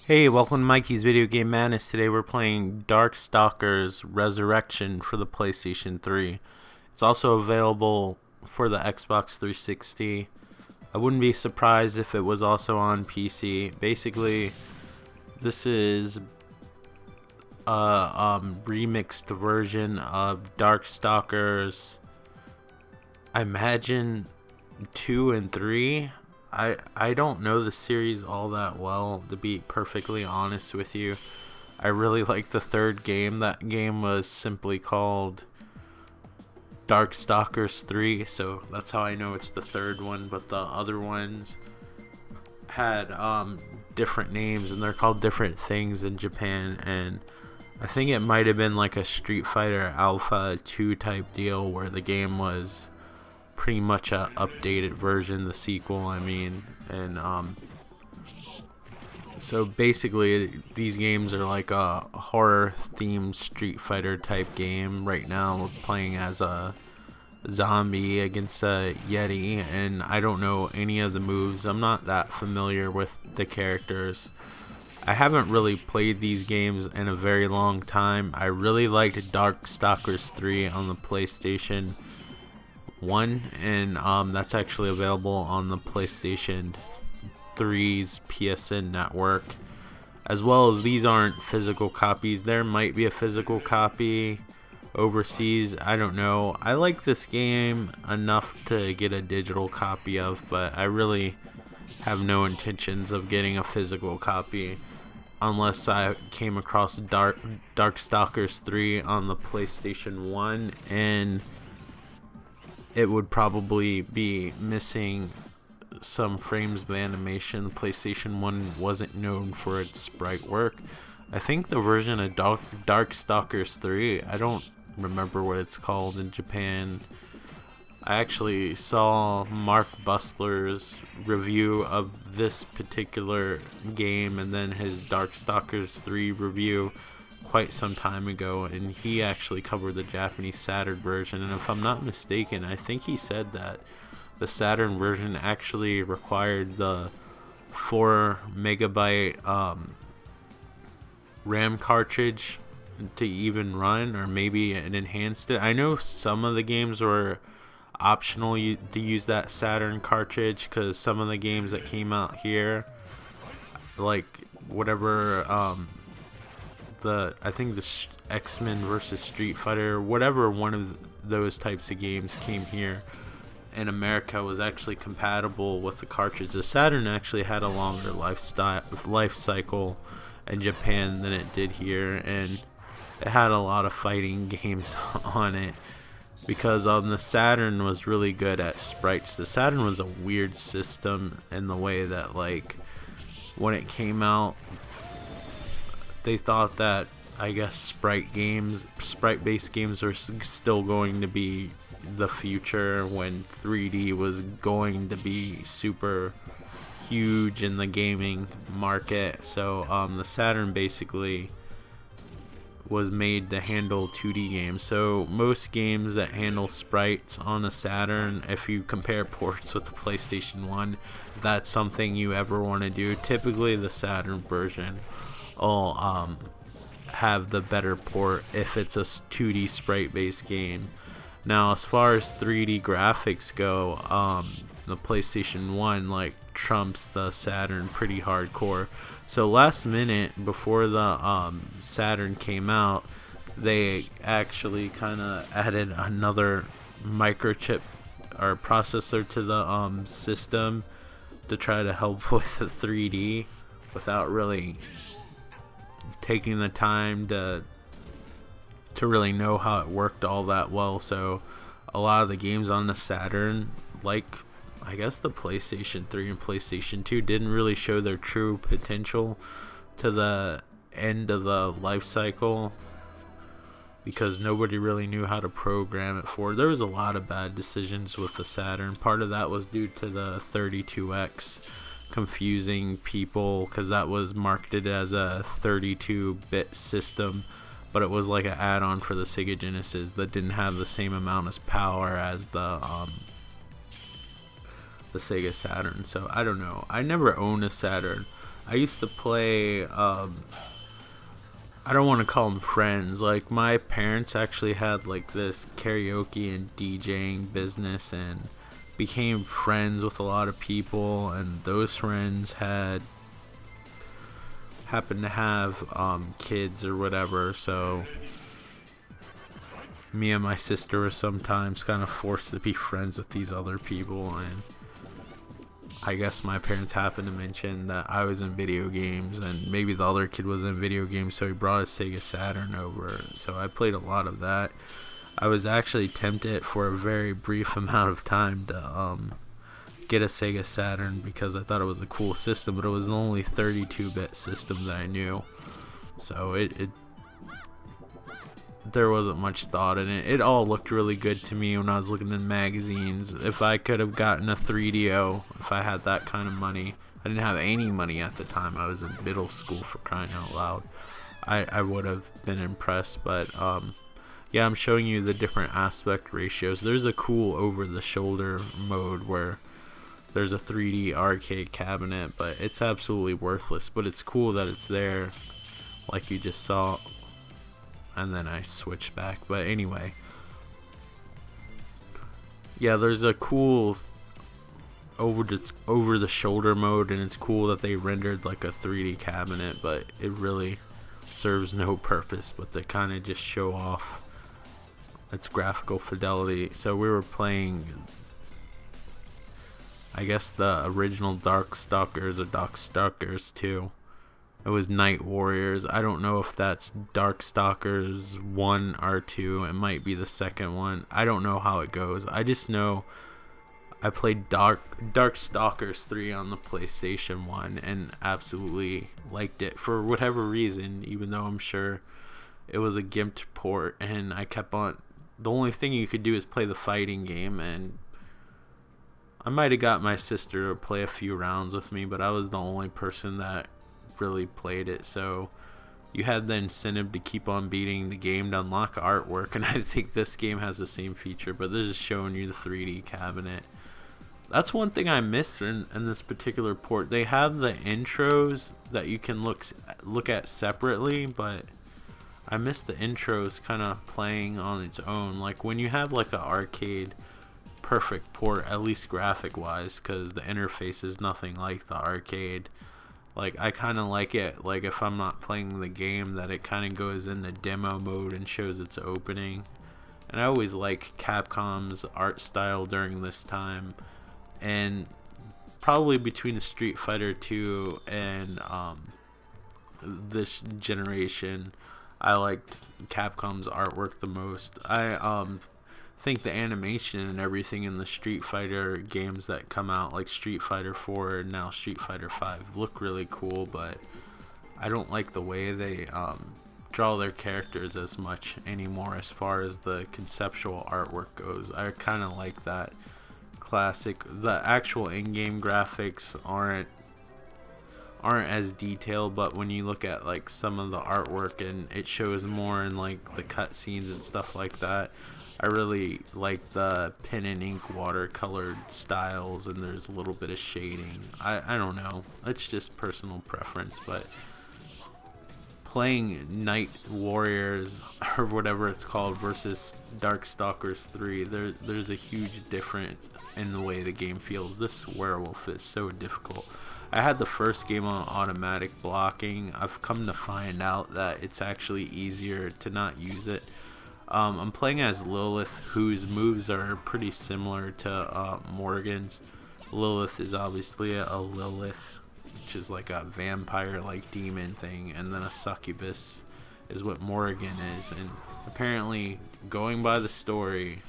Hey, welcome to Mikey's Video Game Madness. Today we're playing Darkstalkers Resurrection for the PlayStation 3. It's also available for the Xbox 360. I wouldn't be surprised if it was also on PC. Basically, this is a remixed version of Darkstalkers. I imagine 2 and 3. I don't know the series all that well, to be perfectly honest with you. I really like the third game. That game was simply called Darkstalkers 3, so that's how I know it's the third one. But the other ones had different names, and they're called different things in Japan. And I think it might have been like a Street Fighter Alpha 2 type deal, where the game was pretty much a updated version, the sequel I mean. And so basically these games are like a horror themed Street Fighter type game. Right now we're playing as a zombie against a Yeti, and I don't know any of the moves. I'm not that familiar with the characters. I haven't really played these games in a very long time. I really liked Darkstalkers 3 on the PlayStation 1, and that's actually available on the PlayStation 3's PSN network, as well as these aren't physical copies. There might be a physical copy overseas, I don't know. I like this game enough to get a digital copy of, but I really have no intentions of getting a physical copy unless I came across Darkstalkers 3 on the PlayStation 1, and it would probably be missing some frames of animation. The PlayStation 1 wasn't known for its sprite work. I think the version of Darkstalkers 3, I don't remember what it's called in Japan. I actually saw Mark Bustler's review of this particular game and then his Darkstalkers 3 review quite some time ago, and he actually covered the Japanese Saturn version. And if I'm not mistaken, I think he said that the Saturn version actually required the 4 megabyte RAM cartridge to even run, or maybe it enhanced it. I know some of the games were optional to use that Saturn cartridge, because some of the games that came out here, like whatever I think the X-Men versus Street Fighter, whatever one of those types of games came here in America, was actually compatible with the cartridge. The Saturn actually had a longer life cycle in Japan than it did here, and it had a lot of fighting games on it, because the Saturn was really good at sprites. The Saturn was a weird system in the way that, like, when it came out, they thought that, I guess, sprite-based games are still going to be the future, when 3D was going to be super huge in the gaming market. So the Saturn basically was made to handle 2D games. So most games that handle sprites on the Saturn, if you compare ports with the PlayStation 1, if that's something you ever want to do, typically the Saturn version will have the better port if it's a 2D sprite based game. Now as far as 3D graphics go, the PlayStation 1 like trumps the Saturn pretty hardcore. So last minute, before the Saturn came out, they actually kind of added another microchip or processor to the system to try to help with the 3D without really taking the time to really know how it worked all that well. So a lot of the games on the Saturn, like I guess the PlayStation 3 and PlayStation 2, didn't really show their true potential to the end of the life cycle, because nobody really knew how to program it for. There was a lot of bad decisions with the Saturn. Part of that was due to the 32X confusing people, because that was marketed as a 32-bit system, but it was like an add-on for the Sega Genesis that didn't have the same amount of power as the Sega Saturn. So I don't know. I never owned a Saturn. I used to play, I don't want to call them friends. Like, my parents actually had like this karaoke and DJing business and became friends with a lot of people, and those friends happened to have kids or whatever, so me and my sister were sometimes kind of forced to be friends with these other people. And I guess my parents happened to mention that I was in video games, and maybe the other kid was in video games, so he brought a Sega Saturn over. So I played a lot of that. I was actually tempted for a very brief amount of time to get a Sega Saturn because I thought it was a cool system, but it was the only 32-bit system that I knew. So there wasn't much thought in it. It all looked really good to me when I was looking in magazines. If I could have gotten a 3DO, if I had that kind of money. I didn't have any money at the time. I was in middle school, for crying out loud. I would have been impressed. But yeah, I'm showing you the different aspect ratios. There's a cool over-the-shoulder mode where there's a 3D arcade cabinet, but it's absolutely worthless. But it's cool that it's there, like you just saw. And then I switched back. But anyway, yeah, there's a cool over the shoulder mode, and it's cool that they rendered like a 3D cabinet, but it really serves no purpose but to kind of just show off its graphical fidelity. So we were playing, I guess, the original Darkstalkers or Darkstalkers 2. It was Night Warriors. I don't know if that's Darkstalkers 1 or 2. It might be the second one. I don't know how it goes. I just know I played Darkstalkers 3 on the PlayStation 1 and absolutely liked it for whatever reason, even though I'm sure it was a gimped port, and I kept on. The only thing you could do is play the fighting game, and I might have got my sister to play a few rounds with me, but I was the only person that really played it. So you had the incentive to keep on beating the game to unlock artwork, and I think this game has the same feature, but this is showing you the 3D cabinet. That's one thing I missed in this particular port. They have the intros that you can look at separately, but I missed the intros kind of playing on its own. Like when you have like an arcade perfect port, at least graphic wise, because the interface is nothing like the arcade. Like, I kind of like it, like, if I'm not playing the game, that it kind of goes in the demo mode and shows its opening. And I always like Capcom's art style during this time. And probably between the Street Fighter 2 and this generation, I liked Capcom's artwork the most. I think the animation and everything in the Street Fighter games that come out, like Street Fighter 4 and now Street Fighter 5, look really cool, but I don't like the way they draw their characters as much anymore as far as the conceptual artwork goes. I kind of like that classic. The actual in-game graphics aren't as detailed, but when you look at like some of the artwork and it shows more in like the cutscenes and stuff like that, I really like the pen and ink watercolored styles, and there's a little bit of shading. I don't know, it's just personal preference, but playing Night Warriors or whatever it's called versus Darkstalkers 3, there's a huge difference in the way the game feels. This werewolf is so difficult. I had the first game on automatic blocking. I've come to find out that it's actually easier to not use it. I'm playing as Lilith, whose moves are pretty similar to Morgan's. Lilith is obviously a Lilith, which is like a vampire-like demon thing, and then a succubus is what Morgan is. And apparently, going by the story,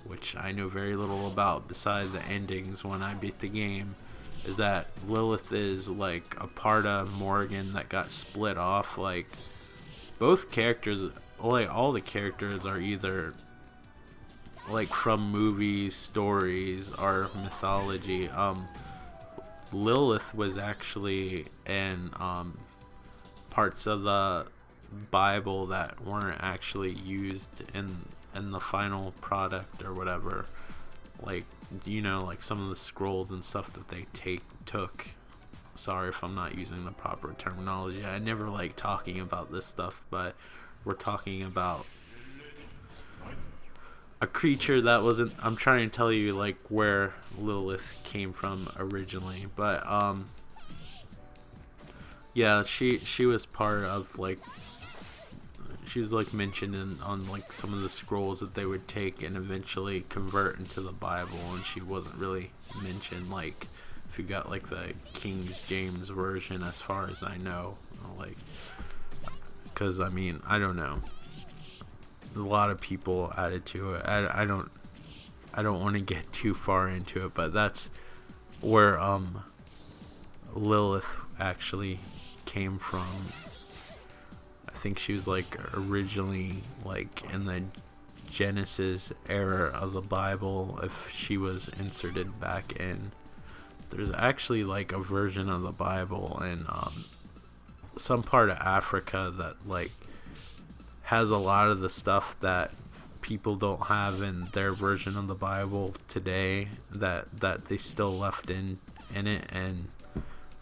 which I know very little about besides the endings when I beat the game, is that Lilith is like a part of Morgan that got split off. Like, both characters, like all the characters, are either like from movies, stories, or mythology. Lilith was actually in parts of the Bible that weren't actually used in the final product or whatever. Like, you know, like some of the scrolls and stuff that they took. sorry if I'm not using the proper terminology. I never like talking about this stuff, but we're talking about a creature that wasn't. I'm trying to tell you like where Lilith came from originally, but yeah, she was part of like, she was like mentioned on like some of the scrolls that they would take and eventually convert into the Bible, and she wasn't really mentioned like if you got like the King James version, as far as I know, like, because I mean, I don't know, a lot of people added to it. I don't want to get too far into it, but that's where Lilith actually came from. I think she was like originally like in the Genesis era of the Bible, if she was inserted back in. There's actually like a version of the Bible in some part of Africa that like has a lot of the stuff that people don't have in their version of the Bible today, that they still left in it, and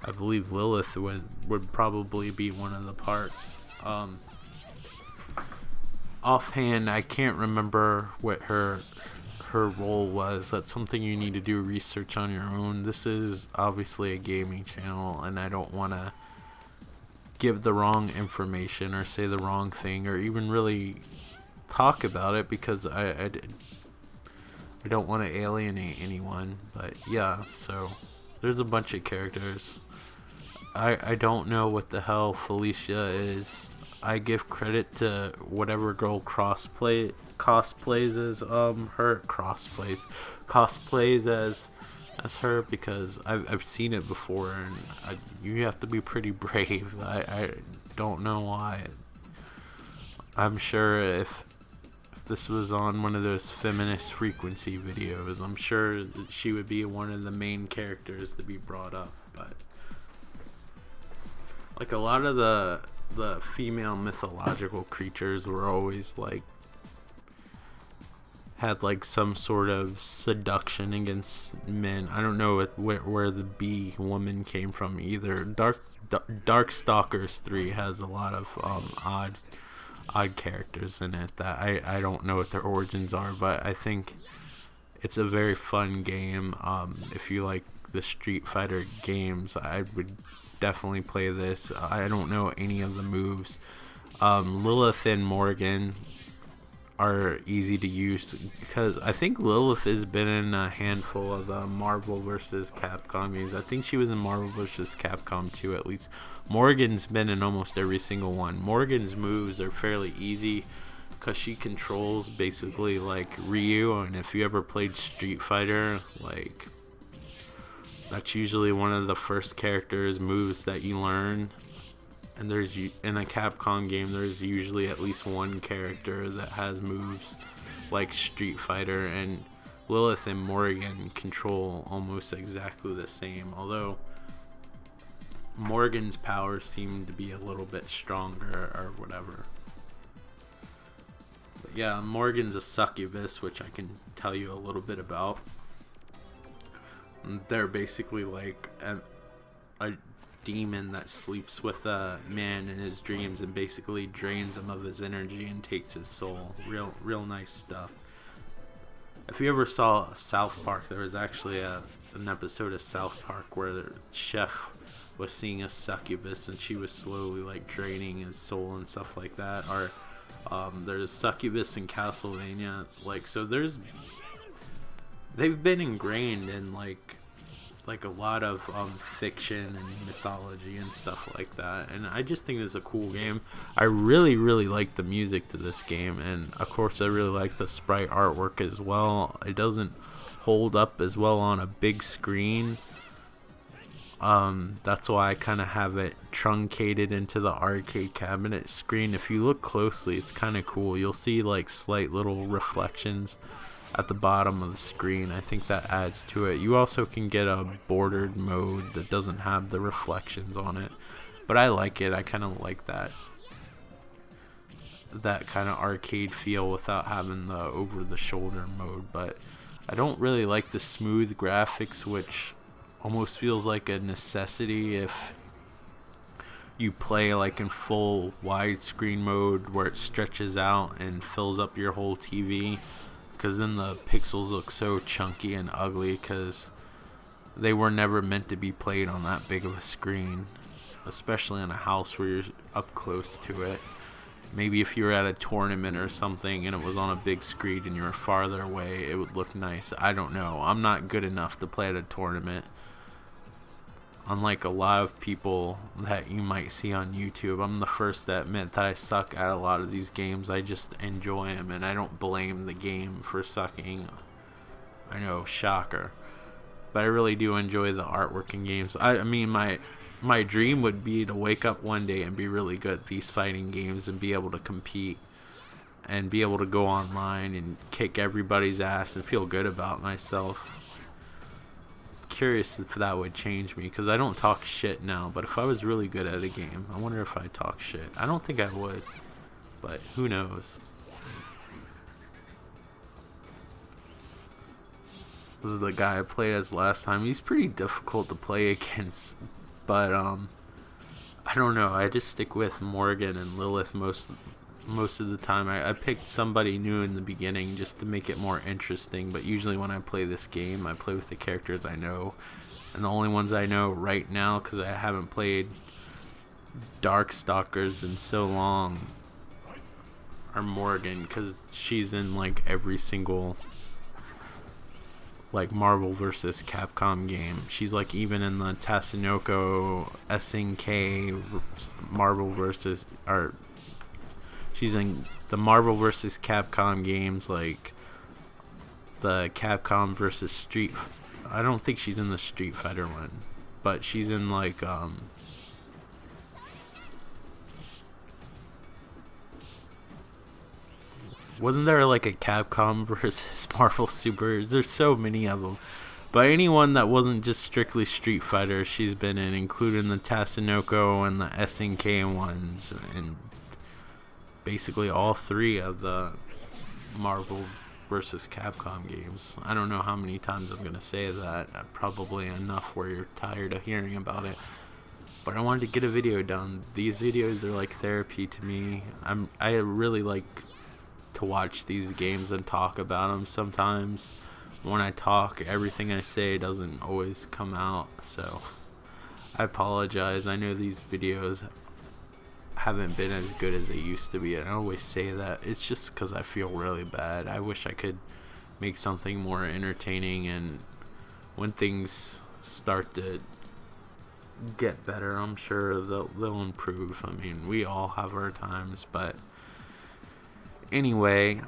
I believe Lilith would probably be one of the parts. Offhand, I can't remember what her role was. That's something you need to do research on your own. This is obviously a gaming channel, and I don't want to give the wrong information or say the wrong thing or even really talk about it, because I don't want to alienate anyone. But yeah, so there's a bunch of characters. I don't know what the hell Felicia is. I give credit to whatever girl cosplays as cosplays as her, because I've seen it before, and you have to be pretty brave. I don't know why. I'm sure if this was on one of those feminist frequency videos, I'm sure that she would be one of the main characters to be brought up. But like a lot of the female mythological creatures were always like had like some sort of seduction against men. I don't know where the bee woman came from either. Darkstalkers 3 has a lot of odd characters in it that I don't know what their origins are, but I think it's a very fun game. If you like the Street Fighter games, I would definitely play this. I don't know any of the moves. Lilith and Morgan are easy to use, because I think Lilith has been in a handful of Marvel vs. Capcom games. I think she was in Marvel vs. Capcom 2 at least. Morgan's been in almost every single one. Morgan's moves are fairly easy because she controls basically like Ryu, and if you ever played Street Fighter, like that's usually one of the first characters moves that you learn. And there's, in a Capcom game, there's usually at least one character that has moves like Street Fighter, and Lilith and Morgan control almost exactly the same, although Morgan's powers seem to be a little bit stronger or whatever. But yeah, Morgan's a succubus, which I can tell you a little bit about. They're basically like a demon that sleeps with a man in his dreams and basically drains him of his energy and takes his soul. Real nice stuff. If you ever saw South Park, there was actually an episode of South Park where the chef was seeing a succubus and she was slowly like draining his soul and stuff like that. Or there's succubus in Castlevania. Like, so they've been ingrained in like a lot of fiction and mythology and stuff like that, and I just think it's a cool game. I really like the music to this game, and of course I really like the sprite artwork as well. It doesn't hold up as well on a big screen, that's why I kind of have it truncated into the arcade cabinet screen. If you look closely, it's kind of cool. You'll see like slight little reflections at the bottom of the screen. I think that adds to it. You also can get a bordered mode that doesn't have the reflections on it, but I like it. I kind of like that kind of arcade feel without having the over the shoulder mode. But I don't really like the smooth graphics, which almost feels like a necessity if you play like in full widescreen mode where it stretches out and fills up your whole TV, because then the pixels look so chunky and ugly because they were never meant to be played on that big of a screen, especially in a house where you're up close to it. Maybe if you were at a tournament or something and it was on a big screen and you were farther away, it would look nice. I don't know. I'm not good enough to play at a tournament. Unlike a lot of people that you might see on YouTube, I'm the first to admit that I suck at a lot of these games. I just enjoy them, and I don't blame the game for sucking. I know, shocker. But I really do enjoy the artwork in games. I mean, my dream would be to wake up one day and be really good at these fighting games and be able to compete and be able to go online and kick everybody's ass and feel good about myself. Curious if that would change me, because I don't talk shit now, but if I was really good at a game, I wonder if I'd talk shit. I don't think I would, but who knows. This is the guy I played as last time. He's pretty difficult to play against, but I don't know, I just stick with Morgan and Lilith most of the time. I picked somebody new in the beginning just to make it more interesting, but usually when I play this game, I play with the characters I know, and the only ones I know right now, because I haven't played Darkstalkers in so long, are Morgan, because she's in like every single like Marvel vs. Capcom game. She's like even in the Tatsunoko SNK Marvel vs. or she's in the Marvel vs. Capcom games, like the Capcom vs. Street. I don't think she's in the Street Fighter one, but she's in like wasn't there like a Capcom versus Marvel Super? There's so many of them. But anyone that wasn't just strictly Street Fighter, she's been in, including the Tatsunoko and the SNK ones, and basically all three of the Marvel versus Capcom games. I don't know how many times I'm gonna say that. Probably enough where you're tired of hearing about it. But I wanted to get a video done. These videos are like therapy to me. I really like to watch these games and talk about them. Sometimes when I talk, everything I say doesn't always come out, so I apologize. I know these videos haven't been as good as they used to be, and I always say that. It's just because I feel really bad. I wish I could make something more entertaining, and when things start to get better, I'm sure they'll improve. I mean, we all have our times, but anyway,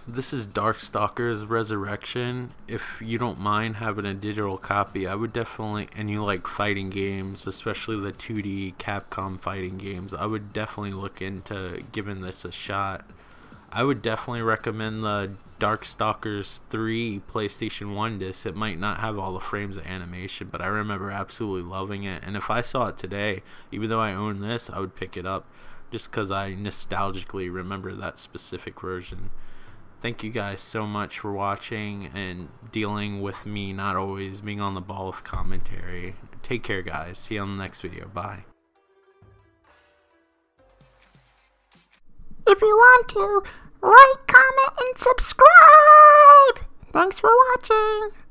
this is Darkstalkers Resurrection. If you don't mind having a digital copy, I would definitely, and you like fighting games, especially the 2D Capcom fighting games, I would definitely look into giving this a shot. I would definitely recommend the Darkstalkers 3 PlayStation 1 disc. It might not have all the frames of animation, but I remember absolutely loving it. And if I saw it today, even though I own this, I would pick it up just because I nostalgically remember that specific version. Thank you guys so much for watching and dealing with me not always being on the ball with commentary. Take care, guys. See you on the next video. Bye. If you want to, like, comment, and subscribe! Thanks for watching!